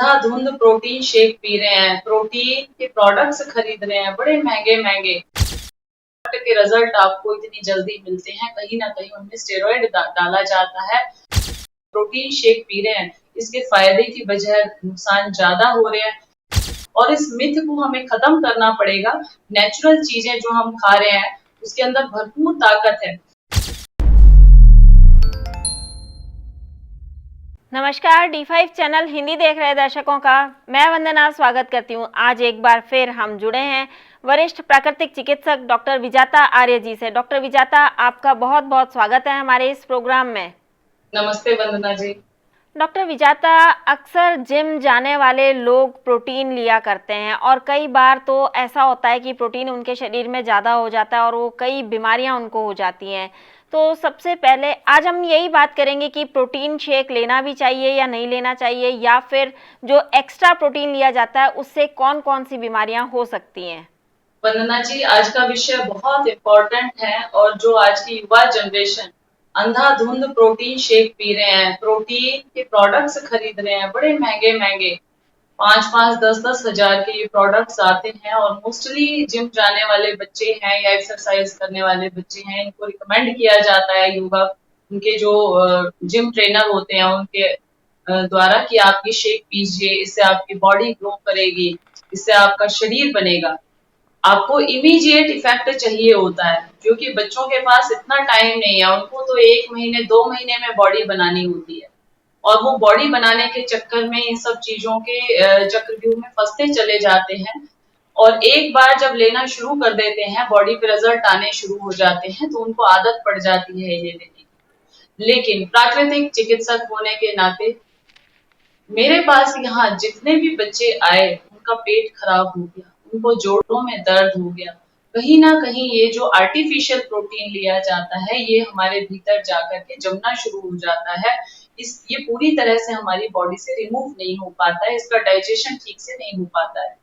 अंधाधुंध protein shake P रहे हैं, प्रोटीन के प्रोडक्ट्स खरीद रहे हैं, बड़े महंगे महंगे के रिजल्ट आपको इतनी जल्दी मिलते हैं। कहीं ना कहीं उनमें स्टेरॉइड डाला जाता है। प्रोटीन शेक पी रहे हैं, इसके फायदे की बजाय नुकसान ज्यादा हो रहे हैं और इस मिथ को हमें खत्म करना पड़ेगा। नेचुरल चीजें जो हम खा रहे हैं उसके अंदर भरपूर ताकत है। नमस्कार, D5 चैनल हिंदी देख रहे दर्शकों का मैं वंदना स्वागत करती हूं। आज एक बार फिर हम जुड़े हैं वरिष्ठ प्राकृतिक चिकित्सक डॉक्टर विजाता आर्य जी से। डॉक्टर विजाता, आपका बहुत बहुत स्वागत है हमारे इस प्रोग्राम में। नमस्ते वंदना जी। डॉक्टर विजाता, अक्सर जिम जाने वाले लोग प्रोटीन लिया करते हैं और कई बार तो ऐसा होता है कि प्रोटीन उनके शरीर में ज़्यादा हो जाता है और वो कई बीमारियां उनको हो जाती हैं। तो सबसे पहले आज हम यही बात करेंगे कि प्रोटीन शेक लेना भी चाहिए या नहीं लेना चाहिए, या फिर जो एक्स्ट्रा प्रोटीन लिया जाता है उससे कौन कौन सी बीमारियां हो सकती हैं। वंदना जी, आज का विषय बहुत इम्पोर्टेंट है और जो आज की युवा जनरेशन अंधाधुंध प्रोटीन शेक पी रहे हैं, प्रोटीन के प्रोडक्ट्स खरीद रहे हैं, बड़े महंगे महंगे 5-5, 10-10 हजार के ये प्रोडक्ट्स आते हैं और मोस्टली जिम जाने वाले बच्चे हैं या एक्सरसाइज करने वाले बच्चे हैं, इनको रिकमेंड किया जाता है योगा उनके जो जिम ट्रेनर होते हैं उनके द्वारा कि आप ये शेक पीजिए, इससे आपकी बॉडी ग्रो करेगी, इससे आपका शरीर बनेगा। आपको इमीडिएट इफेक्ट चाहिए होता है क्योंकि बच्चों के पास इतना टाइम नहीं है। उनको तो 1 महीने 2 महीने में बॉडी बनानी होती है और वो बॉडी बनाने के चक्कर में इन सब चीजों के चक्रव्यूह में फंसते चले जाते हैं और एक बार जब लेना शुरू कर देते हैं, बॉडी पे रिजल्ट आने शुरू हो जाते हैं, तो उनको आदत पड़ जाती है ये लेने की। लेकिन प्राकृतिक चिकित्सक होने के नाते मेरे पास यहाँ जितने भी बच्चे आए उनका पेट खराब हो गया, उनको जोड़ों में दर्द हो गया। कहीं ना कहीं ये जो आर्टिफिशियल प्रोटीन लिया जाता है ये हमारे भीतर जाकर के जमना शुरू हो जाता है। ये पूरी तरह से हमारी बॉडी से रिमूव नहीं हो पाता है, इसका डाइजेशन ठीक से नहीं हो पाता है।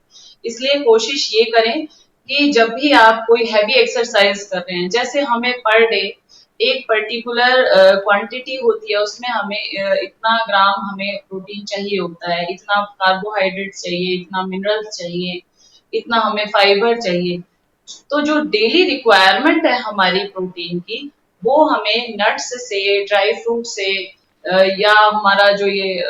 इसलिए कोशिश ये करें कि जब भी आप कोई हैवी एक्सरसाइज कर रहे हैं, जैसे हमें पर डे एक पर्टिकुलर क्वांटिटी होती है, उसमें हमें इतना ग्राम हमें प्रोटीन चाहिए होता है, इतना कार्बोहाइड्रेट चाहिए, इतना मिनरल्स चाहिए, इतना हमें फाइबर चाहिए। तो जो डेली रिक्वायरमेंट है हमारी प्रोटीन की, वो हमें नट्स से, ड्राई फ्रूट से या हमारा जो ये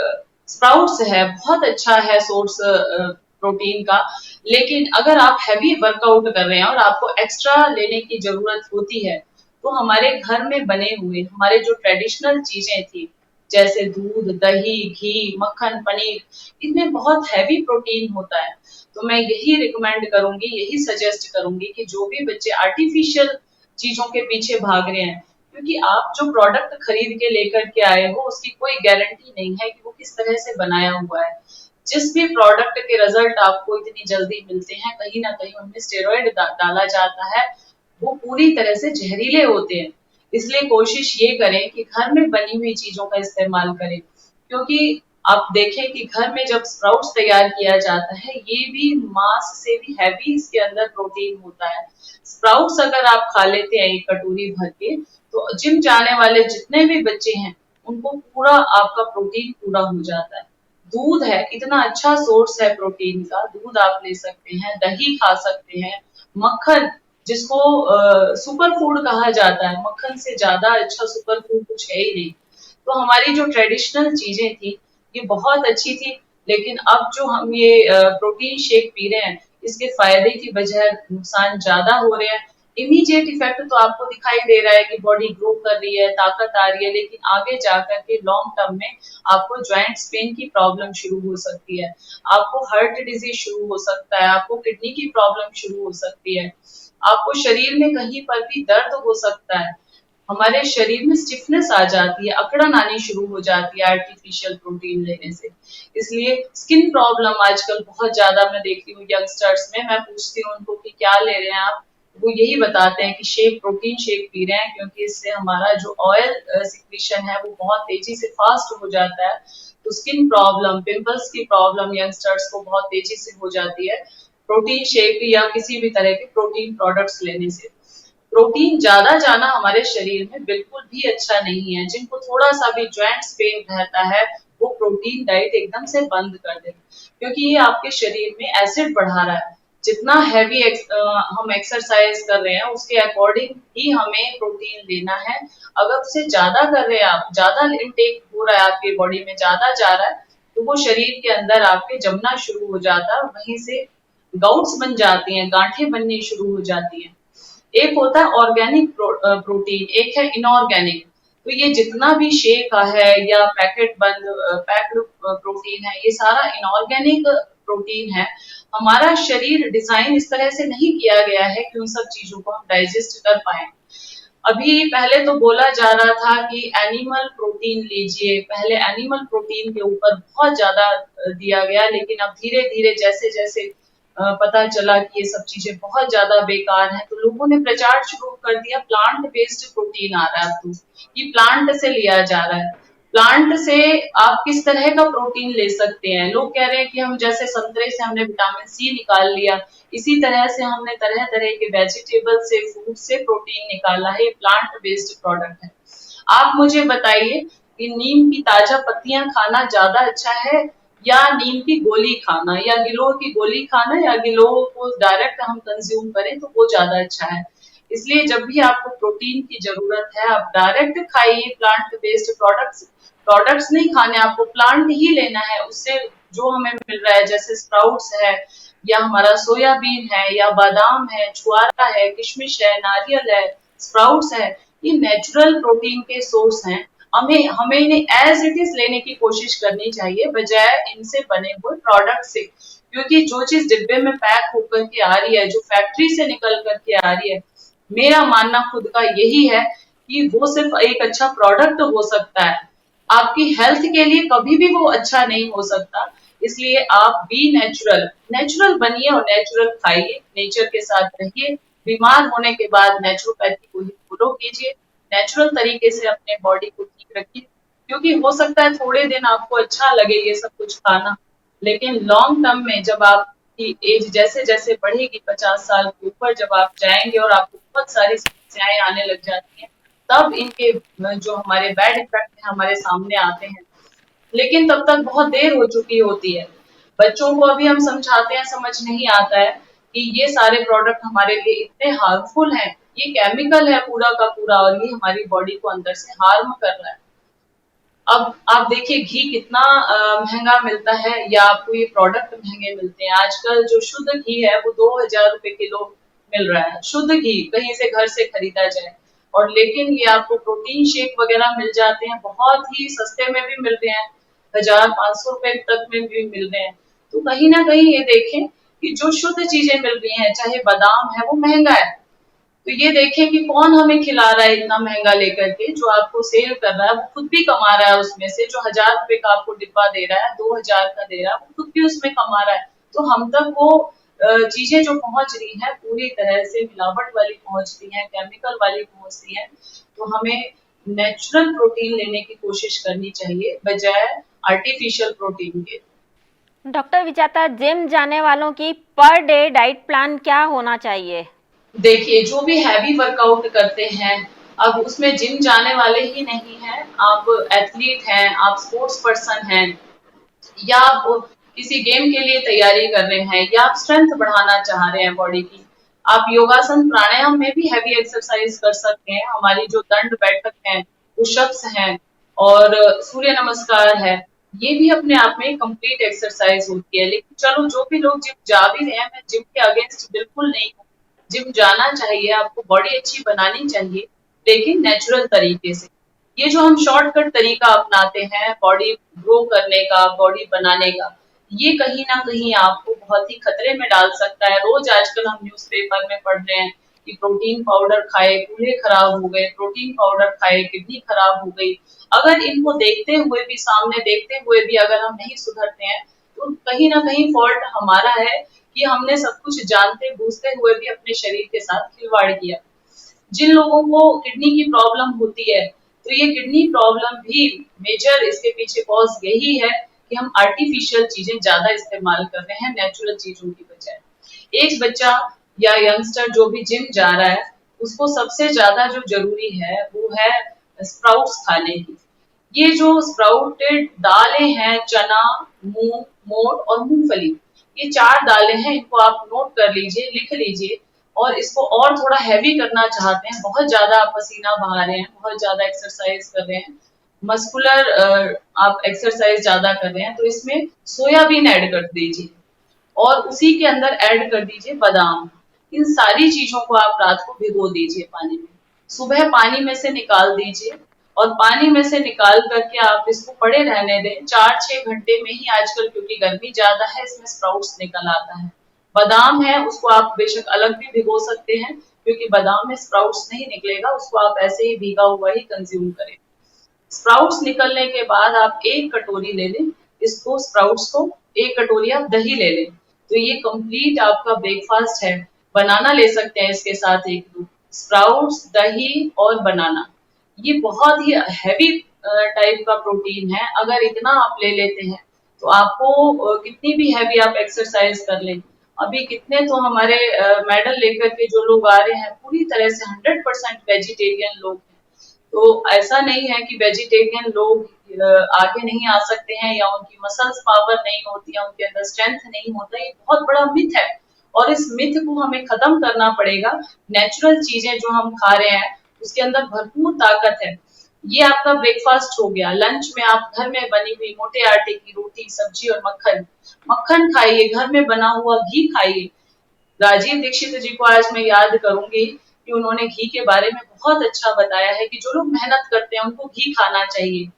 स्प्राउट्स है, बहुत अच्छा है सोर्स प्रोटीन का। लेकिन अगर आप हैवी वर्कआउट कर रहे हैं और आपको एक्स्ट्रा लेने की जरूरत होती है, तो हमारे घर में बने हुए हमारे जो ट्रेडिशनल चीजें थी, जैसे दूध, दही, घी, मक्खन, पनीर, इनमें बहुत हैवी प्रोटीन होता है। तो मैं यही रिकमेंड करूंगी, यही सजेस्ट करूंगी कि जो भी बच्चे आर्टिफिशियल चीजों के पीछे भाग रहे हैं, क्योंकि आप जो प्रोडक्ट खरीद के लेकर के आए हो उसकी कोई गारंटी नहीं है कि वो किस तरह से बनाया हुआ है। जिस भी प्रोडक्ट के रिजल्ट आपको इतनी जल्दी मिलते हैं, कहीं ना कहीं उनमें स्टेरॉइड डाला जाता है, वो पूरी तरह से जहरीले होते हैं। इसलिए कोशिश ये करें कि घर में बनी हुई चीजों का इस्तेमाल करें, क्योंकि आप देखें कि घर में जब स्प्राउट्स तैयार किया जाता है, ये भी मांस से भी हैवी इसके अंदर प्रोटीन होता है। स्प्राउट्स अगर आप खा लेते हैं एक कटोरी भर के, तो जिम जाने वाले जितने भी बच्चे हैं उनको पूरा आपका प्रोटीन पूरा हो जाता है। दूध है, इतना अच्छा सोर्स है प्रोटीन का, दूध आप ले सकते हैं, दही खा सकते हैं, मक्खन जिसको सुपर फूड कहा जाता है, मक्खन से ज्यादा अच्छा सुपर फूड कुछ है ही नहीं। तो हमारी जो ट्रेडिशनल चीजें थी ये बहुत अच्छी थी, लेकिन अब जो हम ये प्रोटीन शेक पी रहे हैं इसके फायदे की बजाय नुकसान ज्यादा हो रहे हैं। इमीडिएट इफेक्ट तो आपको दिखाई दे रहा है कि बॉडी ग्रो कर रही है, ताकत आ रही है, लेकिन आगे जाकर के लॉन्ग टर्म में आपको जॉइंट पेन की प्रॉब्लम शुरू हो सकती है, आपको हार्ट डिजीज शुरू हो सकता है, आपको किडनी की प्रॉब्लम शुरू हो सकती है, आपको शरीर में कहीं पर भी दर्द हो सकता है, हमारे शरीर में स्टिफनेस आ जाती है, अकड़न आनी शुरू हो जाती है आर्टिफिशियल प्रोटीन लेने से। इसलिए स्किन प्रॉब्लम आजकल बहुत ज्यादा मैं देखती हूँ यंगस्टर्स में। मैं पूछती हूँ उनको कि क्या ले रहे हैं आप, वो यही बताते हैं कि प्रोटीन शेक पी रहे हैं, क्योंकि इससे हमारा जो ऑयल सिक्रीशन है वो बहुत तेजी से फास्ट हो जाता है। तो स्किन प्रॉब्लम, पिंपल्स की प्रॉब्लम यंगस्टर्स को बहुत तेजी से हो जाती है प्रोटीन शेक या किसी भी तरह के प्रोटीन प्रोडक्ट्स लेने से। प्रोटीन ज्यादा जाना हमारे शरीर में बिल्कुल भी अच्छा नहीं है। जिनको थोड़ा सा भी जॉइंट्स पेन रहता है वो प्रोटीन डाइट एकदम से बंद कर दें, क्योंकि ये आपके शरीर में एसिड बढ़ा रहा है। जितना हैवी हम एक्सरसाइज कर रहे हैं उसके अकॉर्डिंग ही हमें प्रोटीन लेना है। अगर उससे ज्यादा कर रहे हैं आप, ज्यादा इनटेक हो रहा है आपके बॉडी में, ज्यादा जा रहा है, तो वो शरीर के अंदर आपके जमना शुरू हो जाता है, वहीं से गाउट्स बन जाती हैं, गांठें बननी शुरू हो जाती हैं। एक होता है ऑर्गेनिक प्रोटीन, एक है इनऑर्गेनिक। तो ये जितना भी शेक है या पैकेट बंद पैक्ड प्रोटीन है, ये सारा इनऑर्गेनिक प्रोटीन है। हमारा शरीर डिजाइन इस तरह से नहीं किया गया है कि उन सब चीजों को हम डाइजेस्ट कर पाए। अभी पहले तो बोला जा रहा था कि एनिमल प्रोटीन लीजिए, पहले एनिमल प्रोटीन के ऊपर बहुत ज्यादा दिया गया, लेकिन अब धीरे धीरे जैसे जैसे पता चला कि ये सब चीजें बहुत ज्यादा बेकार हैं, तो लोगों ने प्रचार शुरू कर दिया प्लांट बेस्ड प्रोटीन आ रहा है अब तो, ये प्लांट से लिया जा रहा है। प्लांट से आप किस तरह का प्रोटीन ले सकते हैं? लोग कह रहे हैं कि हम जैसे संतरे से हमने विटामिन सी निकाल लिया, इसी तरह से हमने तरह तरह के वेजिटेबल से, फूड से प्रोटीन निकाला है। ये प्लांट बेस्ड प्रोडक्ट है। आप मुझे बताइए कि नीम की ताजा पत्तियां खाना ज्यादा अच्छा है या नीम की गोली खाना, या गिलोय की गोली खाना, या गिलोय को डायरेक्ट हम कंज्यूम करें तो वो ज्यादा अच्छा है? इसलिए जब भी आपको प्रोटीन की जरूरत है, आप डायरेक्ट खाइए प्लांट बेस्ड प्रोडक्ट्स। प्रोडक्ट्स नहीं खाने, आपको प्लांट ही लेना है। उससे जो हमें मिल रहा है, जैसे स्प्राउट्स है, या हमारा सोयाबीन है, या बादाम है, छुआरा है, किशमिश है, नारियल है, स्प्राउट्स है, ये नेचुरल प्रोटीन के सोर्स हैं। हमें हमें इन्हें एज इट इज लेने की कोशिश करनी चाहिए, बजाय इनसे बने हुए प्रोडक्ट से। क्योंकि जो चीज डिब्बे में पैक होकर के आ रही है, जो फैक्ट्री से निकल करके आ रही है, मेरा मानना खुद का यही है कि वो सिर्फ एक अच्छा प्रोडक्ट हो सकता है, आपकी हेल्थ के लिए कभी भी वो अच्छा नहीं हो सकता। इसलिए आप बी नेचुरल, नेचुरल बनिए और नेचुरल खाइए, नेचर के साथ रहिए। बीमार होने के बाद नेचुरोपैथी को ही फॉलो कीजिए, नेचुरल तरीके से अपने बॉडी को ठीक रखिए। क्योंकि हो सकता है थोड़े दिन आपको अच्छा लगे ये सब कुछ खाना, लेकिन लॉन्ग टर्म में जब आपकी एज जैसे जैसे बढ़ेगी, 50 साल के ऊपर जब आप जाएंगे और आपको बहुत सारी समस्याएं आने लग जाती हैं, तब इनके जो हमारे बैड इफेक्ट है हमारे सामने आते हैं। लेकिन तब तक बहुत देर हो चुकी होती है। बच्चों को अभी हम समझाते हैं, समझ नहीं आता है कि ये सारे प्रोडक्ट हमारे लिए इतने हार्मफुल हैं। ये केमिकल है पूरा का पूरा, और ये हमारी बॉडी को अंदर से हार्म कर रहा है। अब आप देखिए घी कितना महंगा मिलता है, या आपको ये प्रोडक्ट महंगे मिलते हैं। आजकल जो शुद्ध घी है वो 2000 रुपए किलो मिल रहा है, शुद्ध घी कहीं से घर से खरीदा जाए। और लेकिन ये आपको प्रोटीन शेक वगैरह मिल जाते हैं, बहुत ही सस्ते में भी मिल रहे हैं, 1500 रुपए तक में भी मिल रहे हैं। तो कहीं ना कहीं ये देखें कि जो शुद्ध चीजें मिल रही हैं, चाहे बादाम है वो महंगा है, तो ये देखें कि कौन हमें खिला रहा है इतना महंगा लेकर के। जो आपको सेल कर रहा है वो खुद भी कमा रहा है उसमें से, जो 1000 रुपए का आपको डिब्बा दे रहा है, 2000 का दे रहा है, वो खुद भी उसमें कमा रहा है। तो हम तक वो चीजें जो पहुंच रही है पूरी तरह से मिलावट वाली पहुंच रही है, केमिकल वाली पहुंच रही है। तो हमें नेचुरल प्रोटीन लेने की कोशिश करनी चाहिए, बजाय आर्टिफिशियल प्रोटीन के। डॉक्टर विजाता, जिम जाने वालों की पर डे डाइट प्लान क्या होना चाहिए? देखिए जो भी हैवी वर्कआउट करते हैं, अब उसमें जिम जाने वाले ही नहीं हैं, आप एथलीट हैं, आप स्पोर्ट्स पर्सन हैं, या आप किसी गेम के लिए तैयारी कर रहे हैं, या आप स्ट्रेंथ बढ़ाना चाह रहे हैं बॉडी की, आप योगासन प्राणायाम में भी हैवी एक्सरसाइज कर सकते हैं। हमारी जो दंड बैठक है, पुशअप्स हैं, और सूर्य नमस्कार है, ये भी अपने आप में कंप्लीट एक्सरसाइज होती है। लेकिन चलो जो भी लोग जिम जा भी रहे हैं, मैं जिम के अगेंस्ट बिल्कुल नहीं हूँ। जिम जाना चाहिए, आपको बॉडी अच्छी बनानी चाहिए, लेकिन नेचुरल तरीके से। ये जो हम शॉर्टकट तरीका अपनाते हैं बॉडी ग्रो करने का, बॉडी बनाने का, ये कहीं ना कहीं आपको बहुत ही खतरे में डाल सकता है। रोज आजकल हम न्यूज़पेपर में पढ़ रहे हैं कि प्रोटीन पाउडर खाए कूल्हे खराब हो गए, प्रोटीन पाउडर खाए किडनी खराब हो गई। अगर इनको देखते हुए भी, सामने देखते हुए भी अगर हम नहीं सुधरते हैं, तो कहीं ना कहीं फॉल्ट हमारा है कि हमने सब कुछ जानते बूझते हुए भी अपने शरीर के साथ खिलवाड़ किया। जिन लोगों को किडनी की प्रॉब्लम होती है, तो ये किडनी प्रॉब्लम भी मेजर इसके पीछे कॉज यही है कि हम आर्टिफिशियल चीजें ज्यादा इस्तेमाल कर रहे हैं नेचुरल चीजों की बजाय। एक बच्चा या यंगस्टर जो भी जिम जा रहा है, उसको सबसे ज्यादा जो जरूरी है वो है स्प्राउट्स खाने की। ये जो स्प्राउटेड दालें हैं, चना, मूंग, मोठ और मूंगफली, ये 4 दालें हैं, इनको आप नोट कर लीजिए, लिख लीजिए। और इसको और थोड़ा हैवी करना चाहते हैं, बहुत ज्यादा आप पसीना बहा रहे हैं, बहुत ज्यादा एक्सरसाइज कर रहे हैं, मस्कुलर आप एक्सरसाइज ज्यादा कर रहे हैं, तो इसमें सोयाबीन ऐड कर दीजिए और उसी के अंदर ऐड कर दीजिए बादाम। इन सारी चीजों को आप रात को भिगो दीजिए पानी में, सुबह पानी में से निकाल दीजिए और पानी में से निकाल करके आप इसको पड़े रहने दें 4-6 घंटे में ही। आजकल क्योंकि गर्मी ज्यादा है, इसमें स्प्राउट्स निकल आता है। बादाम है, उसको आप बेशक अलग भी भिगो सकते हैं, क्योंकि बादाम में स्प्राउट्स नहीं निकलेगा, उसको आप ऐसे ही भीगा हुआ ही कंज्यूम करें। स्प्राउट्स निकलने के बाद आप 1 कटोरी ले लें, इसको स्प्राउट्स को 1 कटोरी आप दही ले लें, तो ये कंप्लीट आपका ब्रेकफास्ट है। बनाना ले सकते हैं इसके साथ 1-2, स्प्राउट्स, दही और बनाना, ये बहुत ही हैवी टाइप का प्रोटीन है। अगर इतना आप ले लेते हैं तो आपको कितनी भी हैवी आप एक्सरसाइज कर लें, अभी कितने तो हमारे मेडल लेकर के जो लोग आ रहे हैं, पूरी तरह से 100% वेजिटेरियन लोग हैं। तो ऐसा नहीं है कि वेजिटेरियन लोग आगे नहीं आ सकते हैं या उनकी मसल्स पावर नहीं होती है, उनके अंदर स्ट्रेंथ नहीं होता, ये बहुत बड़ा मिथ है और इस मिथ को हमें खत्म करना पड़ेगा। नेचुरल चीजें जो हम खा रहे हैं उसके अंदर भरपूर ताकत है। ये आपका ब्रेकफास्ट हो गया। लंच में आप घर में बनी हुई मोटे आटे की रोटी, सब्जी और मक्खन, मक्खन खाइए, घर में बना हुआ घी खाइए। राजीव दीक्षित जी को आज मैं याद करूंगी कि उन्होंने घी के बारे में बहुत अच्छा बताया है कि जो लोग मेहनत करते हैं उनको घी खाना चाहिए।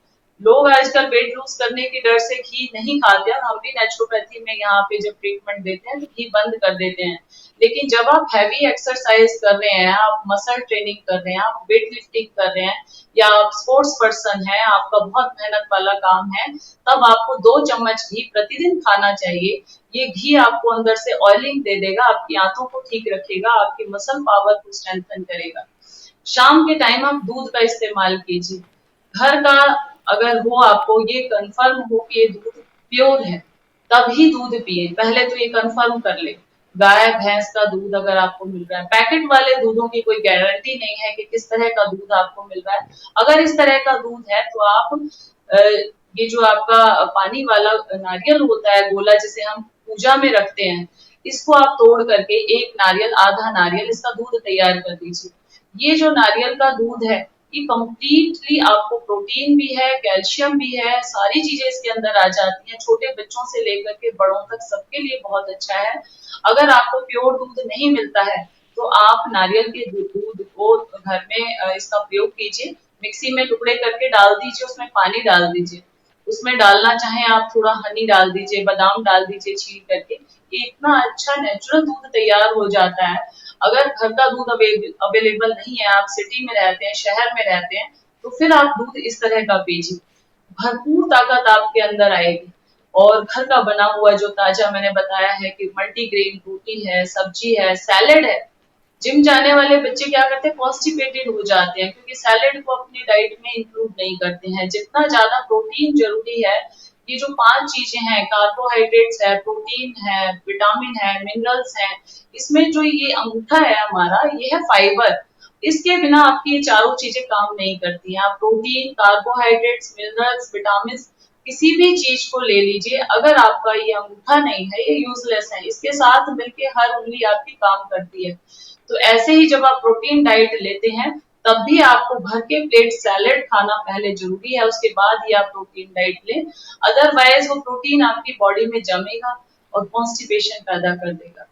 लोग आजकल वेट लूज करने के डर से घी नहीं खाते हैं, हम भी नेचुरोपैथी में यहाँ पे जब ट्रीटमेंट देते हैं तो घी बंद कर देते हैं। लेकिन जब आप हैवी एक्सरसाइज कर रहे हैं, आप मसल ट्रेनिंग कर रहे हैं, आप वेट लिफ्टिंग कर रहे हैं या आप स्पोर्ट्स पर्सन हैं, आपका बहुत मेहनत वाला काम है, तब आपको 2 चम्मच घी प्रतिदिन खाना चाहिए। ये घी आपको अंदर से ऑयलिंग दे देगा, आपकी आंतों को ठीक रखेगा, आपकी मसल पावर को स्ट्रेंथन करेगा। शाम के टाइम आप दूध का इस्तेमाल कीजिए, घर का अगर हो, आपको ये कंफर्म हो कि ये दूध प्योर है, तभी दूध पिए। पहले तो ये कंफर्म कर ले। गाय भैंस का दूध अगर आपको मिल रहा है, पैकेट वाले दूधों की कोई गारंटी नहीं है कि किस तरह का दूध आपको मिल रहा है। अगर इस तरह का दूध है तो आप ये जो आपका पानी वाला नारियल होता है, गोला जिसे हम पूजा में रखते हैं, इसको आप तोड़ करके 1 नारियल, आधा नारियल, इसका दूध तैयार कर दीजिए। ये जो नारियल का दूध है, ये कंप्लीटली आपको प्रोटीन भी है, कैल्शियम भी है, सारी चीजें इसके अंदर आ जाती हैं। छोटे बच्चों से लेकर के बड़ों तक सबके लिए बहुत अच्छा है। अगर आपको प्योर दूध नहीं मिलता है तो आप नारियल के दूध को घर में इसका प्रयोग कीजिए, मिक्सी में टुकड़े करके डाल दीजिए, उसमें पानी डाल दीजिए, उसमें डालना चाहें आप थोड़ा हनी डाल दीजिए, बादाम डाल दीजिए छील करके, ये इतना अच्छा नेचुरल दूध तैयार हो जाता है। अगर घर का दूध अवेलेबल नहीं है, आप सिटी में रहते हैं, शहर में रहते हैं, तो फिर आप दूध इस तरह का पीजिए, भरपूर ताकत आपके अंदर आएगी। और घर का बना हुआ जो ताजा मैंने बताया है कि मल्टीग्रेन रोटी है, सब्जी है, सैलेड है। जिम जाने वाले बच्चे क्या करते हैं, कॉन्स्टिपेटेड हो जाते हैं क्योंकि सैलेड को अपनी डाइट में इंक्लूड नहीं करते हैं। जितना ज्यादा प्रोटीन जरूरी है, ये जो 5 चीजें हैं, कार्बोहाइड्रेट्स है, प्रोटीन है, विटामिन है, मिनरल्स हैं, इसमें जो ये अंगूठा है हमारा, ये है फाइबर। इसके बिना आपकी ये चारों चीजें काम नहीं करती हैं। आप प्रोटीन, कार्बोहाइड्रेट्स, मिनरल्स, विटामिन, किसी भी चीज को ले लीजिए, अगर आपका ये अंगूठा नहीं है, ये यूजलेस है। इसके साथ मिलके हर उंगली आपकी काम करती है। तो ऐसे ही जब आप प्रोटीन डाइट लेते हैं, तब भी आपको भर के प्लेट सैलेड खाना पहले जरूरी है, उसके बाद ही आप प्रोटीन डाइट लें। अदरवाइज वो प्रोटीन आपकी बॉडी में जमेगा और कॉन्स्टिपेशन पैदा कर देगा।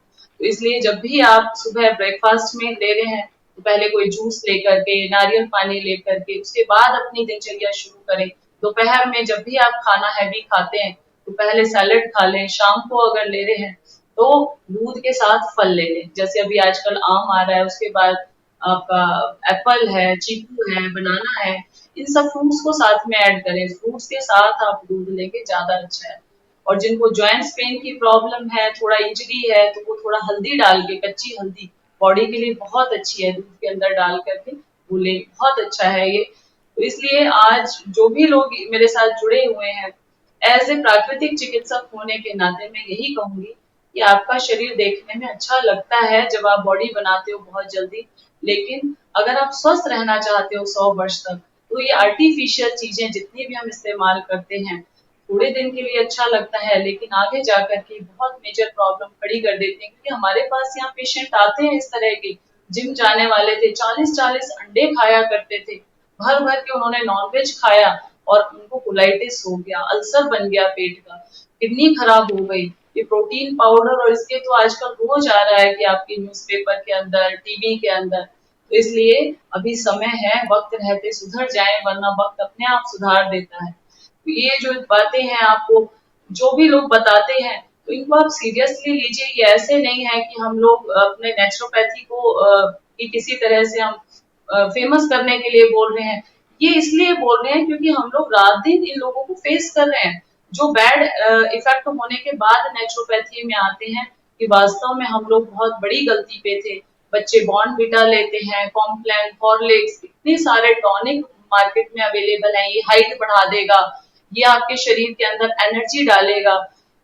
तो इसलिए जब भी आप सुबह ब्रेकफास्ट में ले रहे हैं, तो पहले कोई जूस लेकर के, नारियल पानी लेकर के, उसके बाद अपनी दिनचर्या शुरू करें। दोपहर में जब भी आप खाना हैवी खाते हैं, तो पहले सैलेड खा लें। शाम को अगर ले रहे हैं तो दूध के साथ फल ले लें, जैसे अभी आजकल आम आ रहा है, उसके बाद आपका एप्पल है, चीकू है, बनाना है, इन सब फ्रूट्स को साथ में ऐड करें। फ्रूट्स के साथ आप दूध लेके ज्यादा अच्छा है। और जिनको जॉइंट्स पेन की प्रॉब्लम है, थोड़ा इंजरी है, तो वो थोड़ा हल्दी डाल के, कच्ची हल्दी बॉडी के लिए बहुत अच्छी है, दूध के अंदर डाल करके वो ले, बहुत अच्छा है ये। तो इसलिए आज जो भी लोग मेरे साथ जुड़े हुए हैं, एज ए प्राकृतिक चिकित्सक होने के नाते मैं यही कहूंगी कि आपका शरीर देखने में अच्छा लगता है जब आप बॉडी बनाते हो बहुत जल्दी, लेकिन अगर आप स्वस्थ रहना चाहते हो 100 वर्ष तक, तो ये आर्टिफिशियल चीजें जितनी भी हम इस्तेमाल करते हैं, थोड़े दिन के लिए अच्छा लगता है, लेकिन आगे जाकर के बहुत मेजर प्रॉब्लम खड़ी कर देते हैं। क्योंकि हमारे पास यहाँ पेशेंट आते हैं इस तरह के, जिम जाने वाले थे, 40-40 अंडे खाया करते थे, भर भर के उन्होंने नॉनवेज खाया और उनको कोलाइटिस हो गया, अल्सर बन गया पेट का, किडनी खराब हो गई। ये प्रोटीन पाउडर और इसके तो आजकल रोज आ रहा है कि आपके न्यूज़पेपर के अंदर, टीवी के अंदर। तो इसलिए अभी समय है, वक्त रहते सुधर जाए, वरना वक्त अपने आप सुधार देता है। तो ये जो बातें हैं आपको जो भी लोग बताते हैं, तो इनको आप सीरियसली लीजिए। ये ऐसे नहीं है कि हम लोग अपने नेचुरोपैथी को कि किसी तरह से हम फेमस करने के लिए बोल रहे हैं। ये इसलिए बोल रहे हैं क्योंकि हम लोग रात दिन इन लोगों को फेस कर रहे हैं, जो बैड इफेक्ट होने के बाद नेचुरोपैथी में आते हैं कि वास्तव में हम लोग बहुत बड़ी गलती पे थे। बच्चे बॉर्नविटा लेते हैं, कॉम्प्लान, हॉर्लिक्स, इतने सारे टॉनिक मार्केट में अवेलेबल है, ये हाइट बढ़ा देगा, ये आपके शरीर के अंदर एनर्जी डालेगा।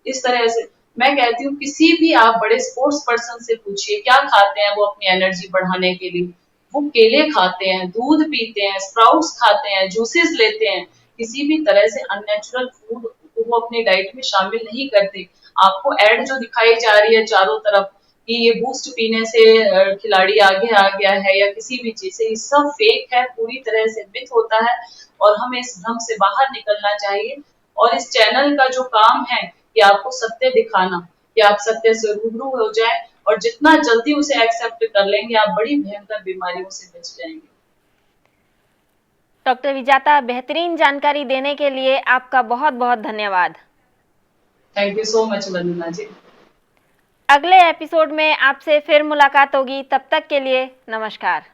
इस तरह से मैं कहती हूँ किसी भी आप बड़े स्पोर्ट्स पर्सन से पूछिए क्या खाते हैं वो अपनी एनर्जी बढ़ाने के लिए। वो केले खाते हैं, दूध पीते हैं, स्प्राउट्स खाते हैं, जूसेस लेते हैं, किसी भी तरह से अननेचुरल फूड को वो अपनी डाइट में शामिल नहीं करते। आपको एड जो दिखाई जा रही है चारों तरफ कि ये बूस्ट पीने से खिलाड़ी आगे आ गया है या किसी भी चीज से, ये सब फेक है, पूरी तरह से मिथ होता है और हमें इस भ्रम से बाहर निकलना चाहिए। और इस चैनल का जो काम है कि आपको सत्य दिखाना, कि आप सत्य से रूबरू हो जाए और जितना जल्दी उसे एक्सेप्ट कर लेंगे आप बड़ी भयंकर बीमारियों से बच जाएंगे। डॉक्टर विजाता, बेहतरीन जानकारी देने के लिए आपका बहुत बहुत धन्यवाद। थैंक यू सो मच वंदना जी। अगले एपिसोड में आपसे फिर मुलाकात होगी, तब तक के लिए नमस्कार।